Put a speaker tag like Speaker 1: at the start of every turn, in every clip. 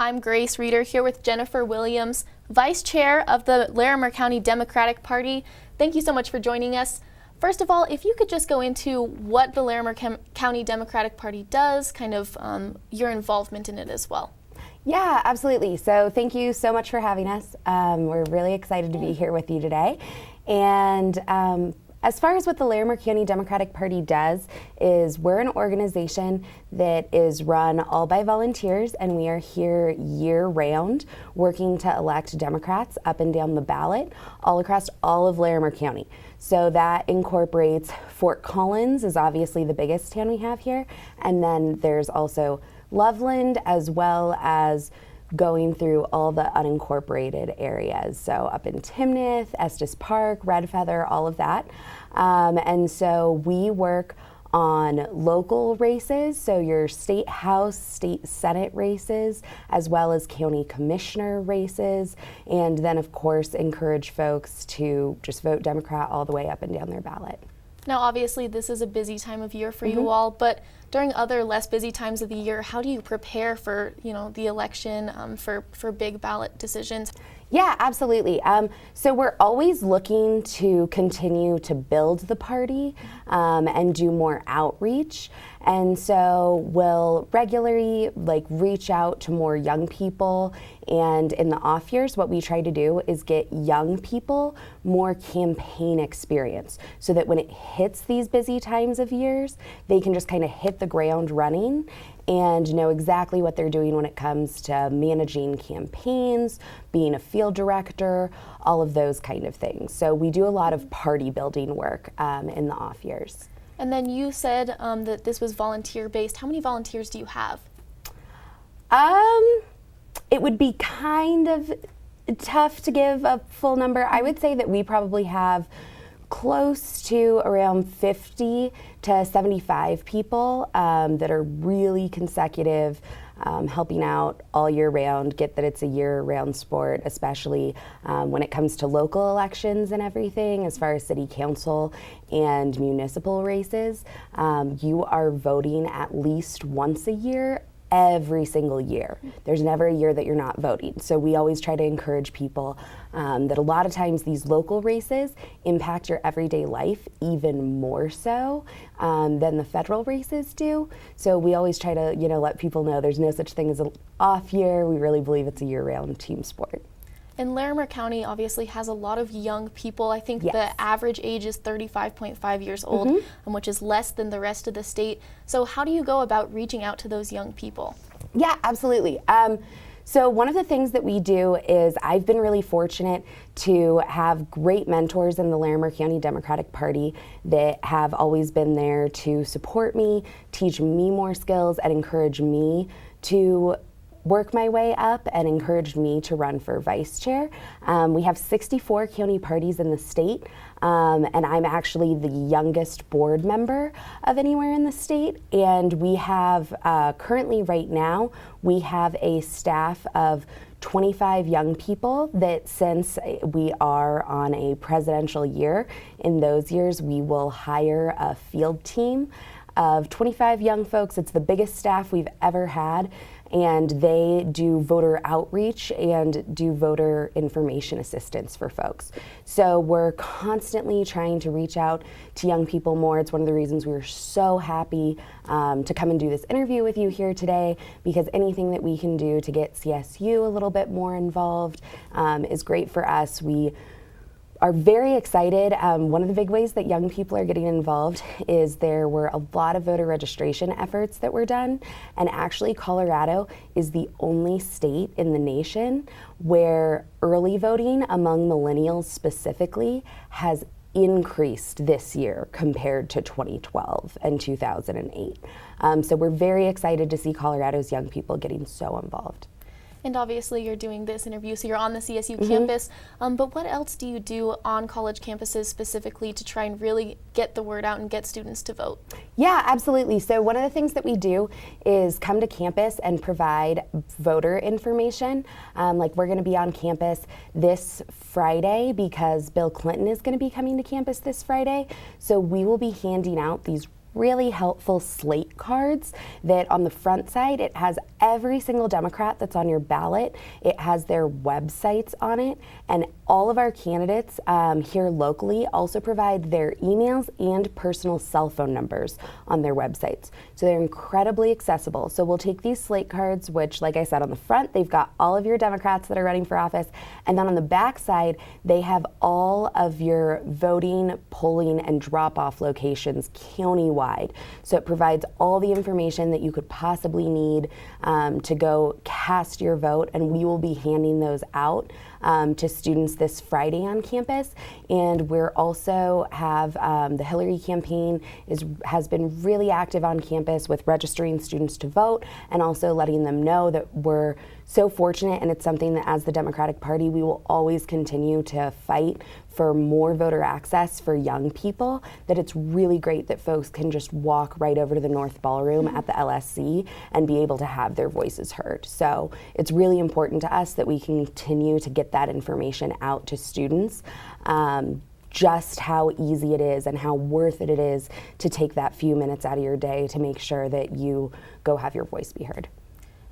Speaker 1: I'm Grace Reeder here with Jennifer Williams, Vice Chair of the Larimer County Democratic Party. Thank you so much for joining us. First of all, if you could just go into what the Larimer County Democratic Party does, kind of your involvement in it as well.
Speaker 2: Yeah, absolutely. So thank you so much for having us. We're really excited to be here with you today. And as far as what the Larimer County Democratic Party does is we're an organization that is run all by volunteers, and we are here year-round working to elect Democrats up and down the ballot all across all of Larimer County. So that incorporates Fort Collins is obviously the biggest town we have here, and then there's also Loveland, as well as going through all the unincorporated areas. So up in Timnath, Estes Park, Red Feather, all of that. And so we work on local races, so your state house, state senate races, as well as county commissioner races, and then of course encourage folks to just vote Democrat all the way up and down their ballot.
Speaker 1: Now obviously this is a busy time of year for you all, but during other less busy times of the year, how do you prepare for the election, for big ballot decisions?
Speaker 2: Yeah, absolutely. So we're always looking to continue to build the party and do more outreach. And so we'll regularly reach out to more young people. And in the off years, what we try to do is get young people more campaign experience so that when it hits these busy times of years, they can just kind of hit the ground running and know exactly what they're doing when it comes to managing campaigns, being a field director, all of those kind of things. So we do a lot of party building work in the off years.
Speaker 1: And then you said that this was volunteer-based. How many volunteers do you have?
Speaker 2: It would be kind of tough to give a full number. I would say that we probably have close to around 50 to 75 people that are really consecutive, helping out all year round. Get that it's a year-round sport, especially when it comes to local elections and everything, as far as city council and municipal races. You are voting at least once a year, every single year. There's never a year that you're not voting. So we always try to encourage people that a lot of times these local races impact your everyday life even more so than the federal races do. So we always try to, let people know there's no such thing as an off year. We really believe it's a year-round team sport.
Speaker 1: And Larimer County obviously has a lot of young people. I think
Speaker 2: Yes.
Speaker 1: the average age is 35.5 years old, which is less than the rest of the state. So how do you go about reaching out to those young people?
Speaker 2: Yeah, absolutely. So one of the things that we do is I've been really fortunate to have great mentors in the Larimer County Democratic Party that have always been there to support me, teach me more skills, and encourage me to work my way up and encouraged me to run for vice chair. We have 64 county parties in the state, and I'm actually the youngest board member of anywhere in the state. And we have currently right now, we have a staff of 25 young people that, since we are on a presidential year, in those years we will hire a field team of 25 young folks. It's the biggest staff we've ever had, and they do voter outreach and do voter information assistance for folks. So we're constantly trying to reach out to young people more. It's one of the reasons we were so happy to come and do this interview with you here today, because anything that we can do to get CSU a little bit more involved is great for us. We are very excited. One of the big ways that young people are getting involved is there were a lot of voter registration efforts that were done, and actually Colorado is the only state in the nation where early voting among millennials specifically has increased this year compared to 2012 and 2008. So we're very excited to see Colorado's young people getting so involved.
Speaker 1: And obviously you're doing this interview, so you're on the CSU campus, but what else do you do on college campuses specifically to try and really get the word out and get students to vote?
Speaker 2: Yeah, absolutely. So one of the things that we do is come to campus and provide voter information. Like we're going to be on campus this Friday because Bill Clinton is going to be coming to campus this Friday. So we will be handing out these really helpful slate cards that on the front side, it has every single Democrat that's on your ballot. It has their websites on it, and all of our candidates here locally also provide their emails and personal cell phone numbers on their websites. So they're incredibly accessible. So we'll take these slate cards, which, like I said, on the front, they've got all of your Democrats that are running for office, and then on the back side, they have all of your voting, polling, and drop-off locations countywide. So it provides all the information that you could possibly need to go cast your vote, and we will be handing those out to students this Friday on campus. And we're also have the Hillary campaign has been really active on campus with registering students to vote and also letting them know that we're so fortunate, and it's something that as the Democratic Party we will always continue to fight for more voter access for young people, that it's really great that folks can just walk right over to the North Ballroom at the LSC and be able to have their voices heard. So it's really important to us that we continue to get that information out to students. Just how easy it is and how worth it is to take that few minutes out of your day to make sure that you go have your voice be heard.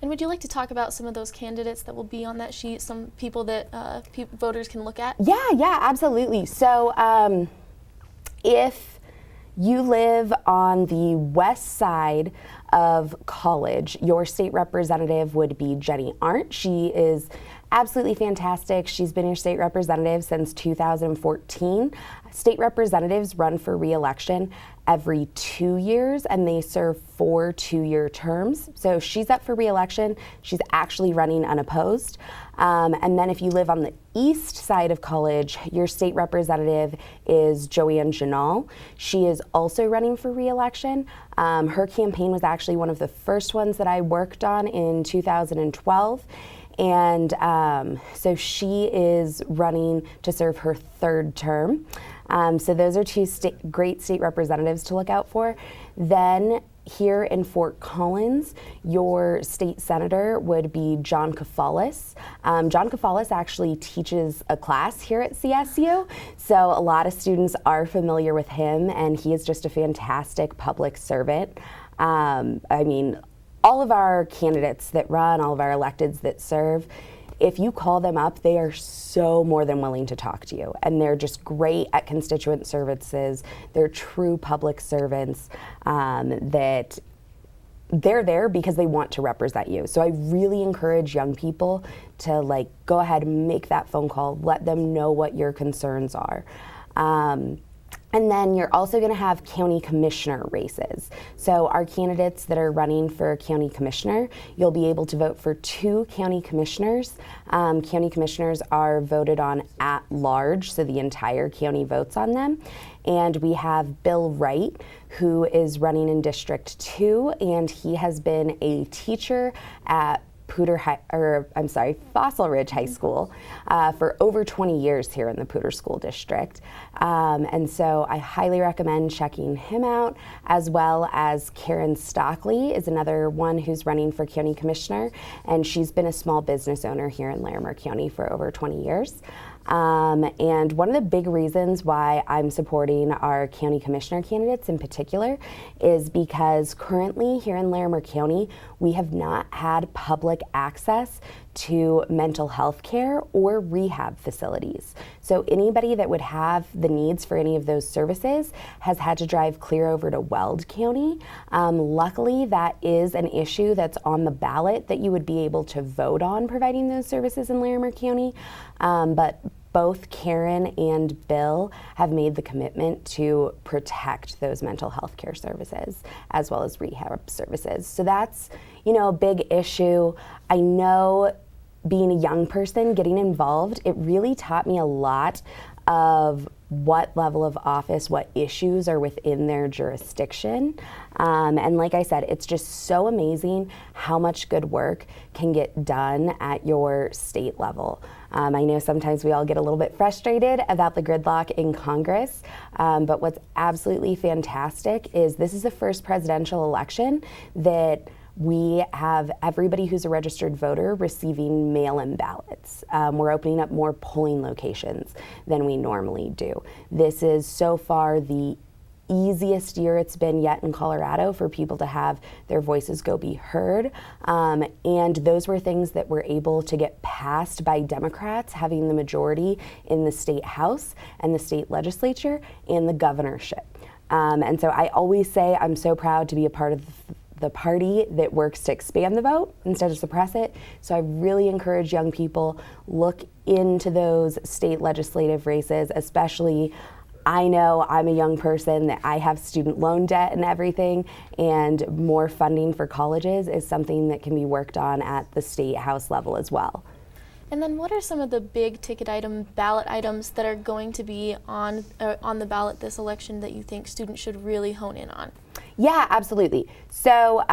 Speaker 1: And would you like to talk about some of those candidates that will be on that sheet, some people that voters can look at?
Speaker 2: Yeah, absolutely. So if you live on the west side of College, your state representative would be Jenny Arndt. She is absolutely fantastic. She's been your state representative since 2014. State representatives run for re-election every 2 years, and they serve 4 two-year terms. So she's up for re-election. She's actually running unopposed. And then if you live on the east side of College, your state representative is Joanne Janal. She is also running for re-election. Her campaign was actually one of the first ones that I worked on in 2012. And so she is running to serve her 3rd term. So those are 2 great state representatives to look out for. Then here in Fort Collins, your state senator would be John Kafalis. John Kafalis actually teaches a class here at CSU, so a lot of students are familiar with him, and he is just a fantastic public servant. I mean, all of our candidates that run, all of our electeds that serve, if you call them up, they are so more than willing to talk to you. And they're just great at constituent services. They're true public servants that they're there because they want to represent you. So I really encourage young people to go ahead and make that phone call, let them know what your concerns are. And then you're also going to have county commissioner races. So our candidates that are running for county commissioner, you'll be able to vote for 2 county commissioners. County commissioners are voted on at large, so the entire county votes on them. And we have Bill Wright, who is running in District 2, and he has been a teacher at Fossil Ridge High School for over 20 years here in the Poudre School District. And so I highly recommend checking him out, as well as Karen Stockley is another one who's running for county commissioner, and she's been a small business owner here in Larimer County for over 20 years. And one of the big reasons why I'm supporting our county commissioner candidates in particular is because currently here in Larimer County, we have not had public access to mental health care or rehab facilities. So anybody that would have the needs for any of those services has had to drive clear over to Weld County. Luckily, that is an issue that's on the ballot that you would be able to vote on providing those services in Larimer County. But both Karen and Bill have made the commitment to protect those mental health care services as well as rehab services. So that's, a big issue. I know being a young person, getting involved, it really taught me a lot of what level of office, what issues are within their jurisdiction. And like I said, it's just so amazing how much good work can get done at your state level. I know sometimes we all get a little bit frustrated about the gridlock in Congress, but what's absolutely fantastic is this is the first presidential election that we have everybody who's a registered voter receiving mail-in ballots. We're opening up more polling locations than we normally do. This is so far the easiest year it's been yet in Colorado for people to have their voices go be heard. And those were things that were able to get passed by Democrats having the majority in the state house and the state legislature and the governorship. And so I always say I'm so proud to be a part of the party that works to expand the vote instead of suppress it. So I really encourage young people, look into those state legislative races, especially I know I'm a young person that I have student loan debt and everything, and more funding for colleges is something that can be worked on at the state house level as well.
Speaker 1: And then what are some of the big ticket ballot items that are going to be on the ballot this election that you think students should really hone in on?
Speaker 2: Yeah, absolutely. So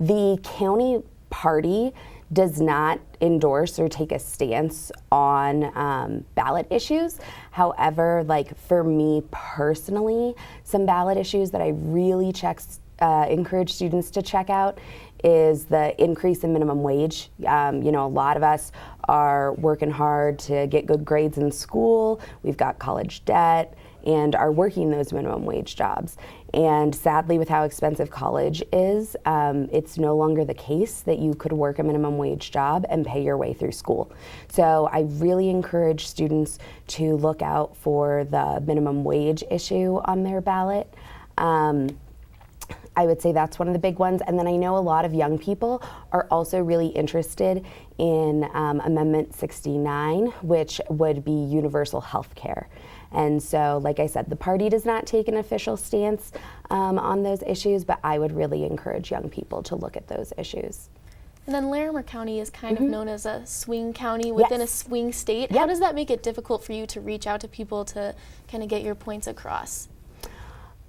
Speaker 2: the county party does not endorse or take a stance on ballot issues. However, like for me personally, some ballot issues that I really encourage students to check out is the increase in minimum wage. A lot of us are working hard to get good grades in school. We've got college debt and are working those minimum wage jobs. And sadly, with how expensive college is, it's no longer the case that you could work a minimum wage job and pay your way through school. So I really encourage students to look out for the minimum wage issue on their ballot. I would say that's one of the big ones. And then I know a lot of young people are also really interested in Amendment 69, which would be universal health care. And so, like I said, the party does not take an official stance on those issues, but I would really encourage young people to look at those issues.
Speaker 1: And then Larimer County is kind of known as a swing county within a swing state. How does that make it difficult for you to reach out to people to kind of get your points across?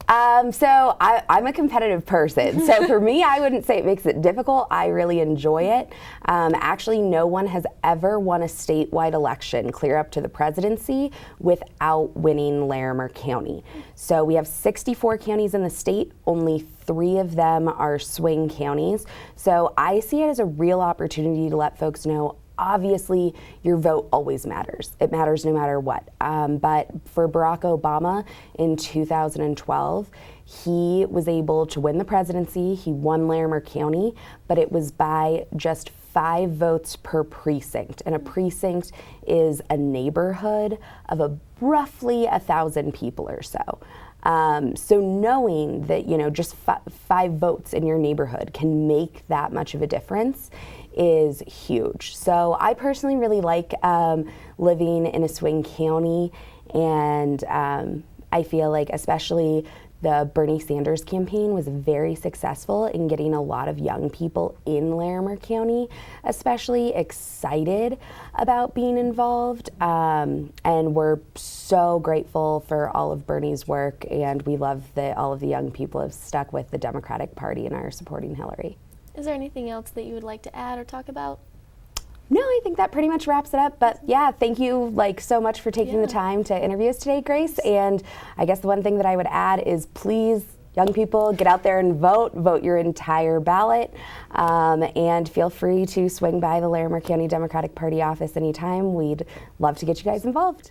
Speaker 2: So I'm a competitive person. So for me, I wouldn't say it makes it difficult. I really enjoy it. Actually, no one has ever won a statewide election clear up to the presidency without winning Larimer County. So we have 64 counties in the state. Only 3 of them are swing counties. So I see it as a real opportunity to let folks know, obviously, your vote always matters. It matters no matter what. But for Barack Obama in 2012, he was able to win the presidency. He won Larimer County, but it was by just 5 votes per precinct. And a precinct is a neighborhood of roughly 1,000 people or so. So knowing that, just 5 votes in your neighborhood can make that much of a difference is huge. So I personally really like living in a swing county, and I feel like especially the Bernie Sanders campaign was very successful in getting a lot of young people in Larimer County, especially excited about being involved. And we're so grateful for all of Bernie's work, and we love that all of the young people have stuck with the Democratic Party and are supporting Hillary.
Speaker 1: Is there anything else that you would like to add or talk about?
Speaker 2: No, I think that pretty much wraps it up. But yeah, thank you so much for taking the time to interview us today, Grace. And I guess the one thing that I would add is please, young people, get out there and vote your entire ballot, and feel free to swing by the Larimer County Democratic Party office anytime. We'd love to get you guys involved.